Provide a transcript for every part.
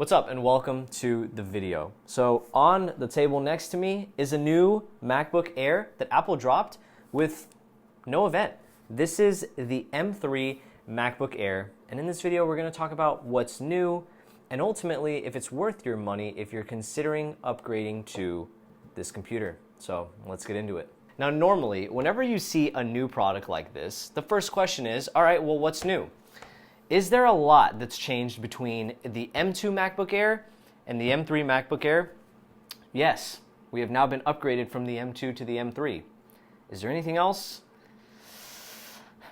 What's up and welcome to the video. So on the table next to me is a new MacBook Air that Apple dropped with no event. This is the M3 MacBook Air, and in this video we're going to talk about what's new and ultimately if it's worth your money if you're considering upgrading to this computer. So let's get into it. Now normally whenever you see a new product like this, the first question is, all right, well what's new? Is there a lot that's changed between the M2 MacBook Air and the M3 MacBook Air? Yes, we have now been upgraded from the M2 to the M3. Is there anything else?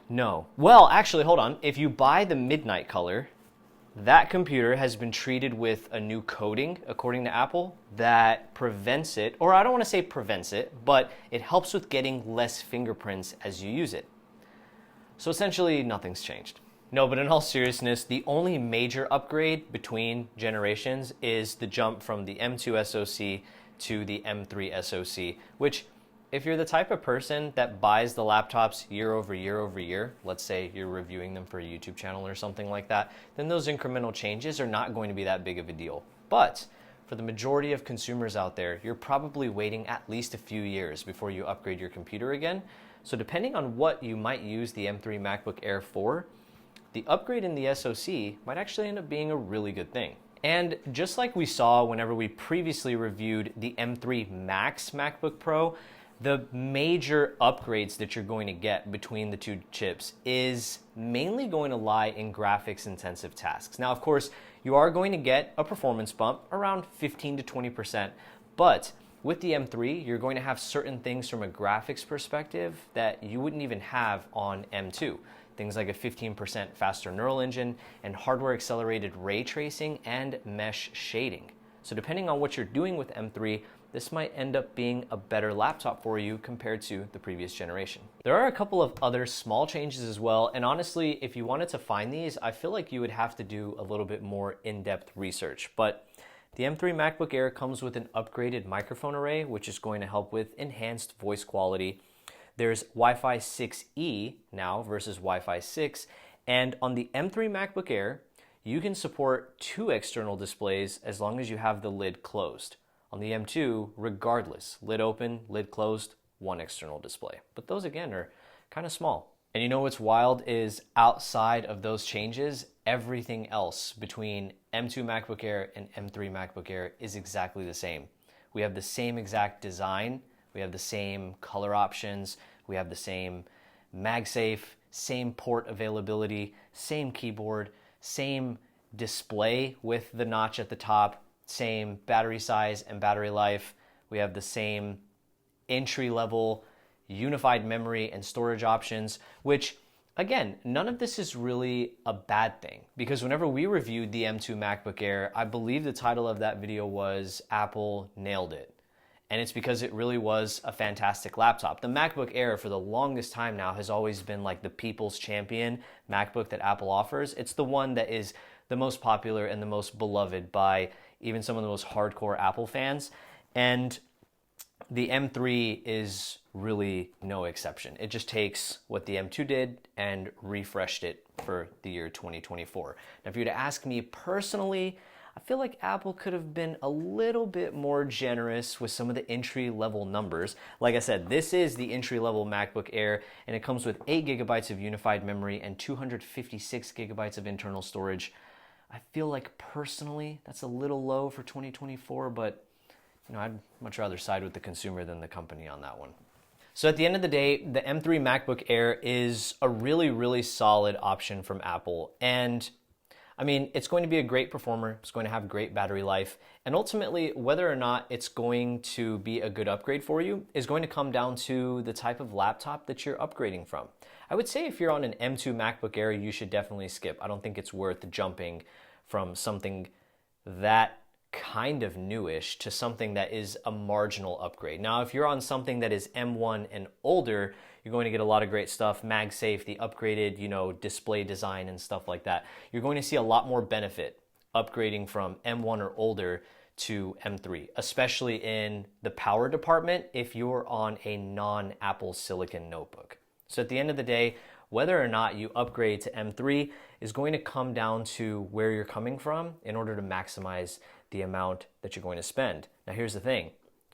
No. Well, actually, hold on. If you buy the midnight color, that computer has been treated with a new coating, according to Apple, that prevents it, or I don't want to say prevents it, but it helps with getting less fingerprints as you use it. So essentially, nothing's changed. No, but in all seriousness, the only major upgrade between generations is the jump from the M2 SoC to the M3 SoC, which if you're the type of person that buys the laptops year over year, let's say you're reviewing them for a YouTube channel or something like that, then those incremental changes are not going to be that big of a deal. But for the majority of consumers out there, you're probably waiting at least a few years before you upgrade your computer again. So depending on what you might use the M3 MacBook Air for, the upgrade in the SoC might actually end up being a really good thing. And just like we saw whenever we previously reviewed the M3 Max MacBook Pro, the major upgrades that you're going to get between the two chips is mainly going to lie in graphics intensive tasks. Now, of course, you are going to get a performance bump around 15 to 20%, but with the M3, you're going to have certain things from a graphics perspective that you wouldn't even have on M2. Things like a 15% faster neural engine and hardware accelerated ray tracing and mesh shading. So depending on what you're doing with M3, this might end up being a better laptop for you compared to the previous generation. There are a couple of other small changes as well, and honestly, if you wanted to find these, I feel like you would have to do a little bit more in-depth research. But the M3 MacBook Air comes with an upgraded microphone array, which is going to help with enhanced voice quality. There's Wi-Fi 6E now versus Wi-Fi 6, and on the M3 MacBook Air, you can support 2 external displays as long as you have the lid closed. On the M2, regardless, lid open, lid closed, 1 external display. But those again are kind of small. And you know what's wild is outside of those changes, everything else between M2 MacBook Air and M3 MacBook Air is exactly the same. We have the same exact design. We have the same color options, we have the same MagSafe, same port availability, same keyboard, same display with the notch at the top, same battery size and battery life. We have the same entry-level unified memory and storage options, which again, none of this is really a bad thing because whenever we reviewed the M2 MacBook Air, I believe the title of that video was Apple Nailed It. And it's because it really was a fantastic laptop. The MacBook Air for the longest time now has always been like the people's champion MacBook that Apple offers. It's the one that is the most popular and the most beloved by even some of the most hardcore Apple fans. And the M3 is really no exception. It just takes what the M2 did and refreshed it for the year 2024. Now, if you were to ask me personally, I feel like Apple could have been a little bit more generous with some of the entry-level numbers. Like I said, this is the entry-level MacBook Air, and it comes with 8 gigabytes of unified memory and 256 gigabytes of internal storage. I feel like personally that's a little low for 2024, but I'd much rather side with the consumer than the company on that one. So at the end of the day, the M3 MacBook Air is a really, really solid option from Apple, and I mean, it's going to be a great performer, it's going to have great battery life, and ultimately, whether or not it's going to be a good upgrade for you is going to come down to the type of laptop that you're upgrading from. I would say if you're on an M2 MacBook Air, you should definitely skip. I don't think it's worth jumping from something that kind of newish to something that is a marginal upgrade. Now, if you're on something that is M1 and older, you're going to get a lot of great stuff, MagSafe, the upgraded, display design and stuff like that. You're going to see a lot more benefit upgrading from M1 or older to M3, especially in the power department if you're on a non-Apple Silicon notebook. So at the end of the day, whether or not you upgrade to M3 is going to come down to where you're coming from in order to maximize the amount that you're going to spend. Now here's the thing,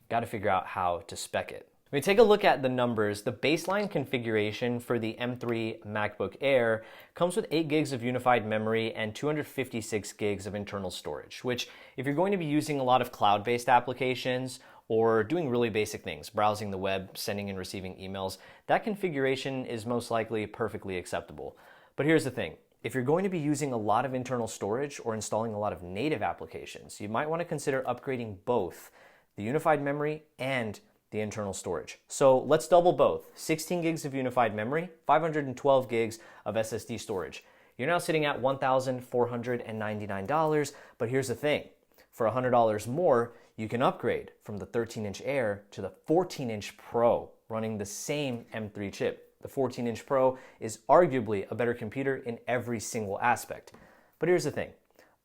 got to figure out how to spec it. When we take a look at the numbers, the baseline configuration for the M3 MacBook Air comes with 8 gigs of unified memory and 256 gigs of internal storage, which if you're going to be using a lot of cloud-based applications or doing really basic things, browsing the web, sending and receiving emails, that configuration is most likely perfectly acceptable. But here's the thing, if you're going to be using a lot of internal storage or installing a lot of native applications, you might want to consider upgrading both the unified memory and the internal storage. So let's double both. 16 gigs of unified memory, 512 gigs of SSD storage. You're now sitting at $1,499, but here's the thing. For $100 more, you can upgrade from the 13-inch Air to the 14-inch Pro, running the same M3 chip. The 14-inch Pro is arguably a better computer in every single aspect. But here's the thing.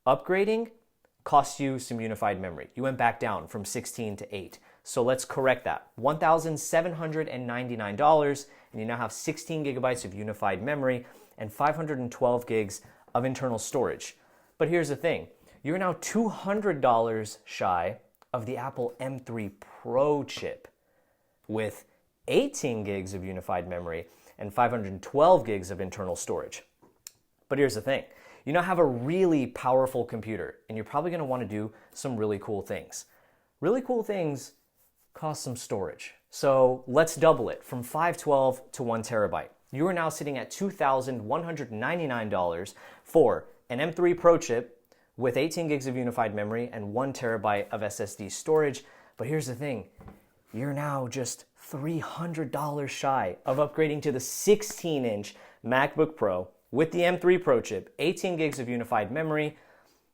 Upgrading costs you some unified memory. You went back down from 16 to 8. So let's correct that. $1,799, and you now have 16 gigabytes of unified memory and 512 gigs of internal storage. But here's the thing. You're now $200 shy of the Apple M3 Pro chip with 18 gigs of unified memory and 512 gigs of internal storage. But here's the thing. You now have a really powerful computer, and you're probably going to want to do some really cool things. Really cool things cost some storage. So let's double it from 512 to 1 terabyte. You are now sitting at $2,199 for an M3 Pro chip with 18 gigs of unified memory and 1 terabyte of SSD storage. But here's the thing, you're now just $300 shy of upgrading to the 16-inch MacBook Pro with the M3 Pro chip, 18 gigs of unified memory.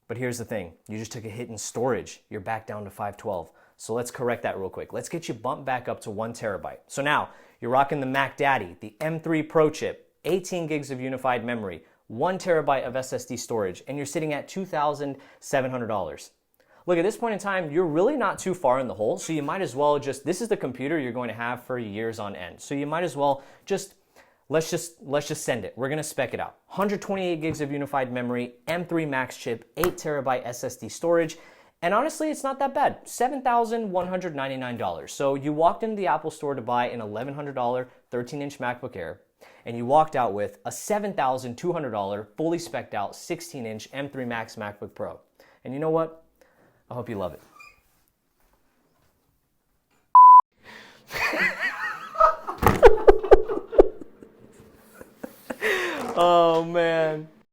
But here's the thing, you just took a hit in storage. You're back down to 512. So let's correct that real quick. Let's get you bumped back up to 1 terabyte. So now you're rocking the Mac Daddy, the M3 Pro chip, 18 gigs of unified memory, 1 terabyte of SSD storage, and you're sitting at $2,700. Look, at this point in time, you're really not too far in the hole, so you might as well this is the computer you're going to have for years on end. So you might as well let's just send it. We're gonna spec it out. 128 gigs of unified memory, M3 Max chip, 8 terabyte SSD storage, and honestly, it's not that bad. $7,199. So you walked into the Apple Store to buy an $1,100 13-inch MacBook Air, and you walked out with a $7,200 fully spec'd out 16-inch M3 Max MacBook Pro. And you know what? I hope you love it. Oh man.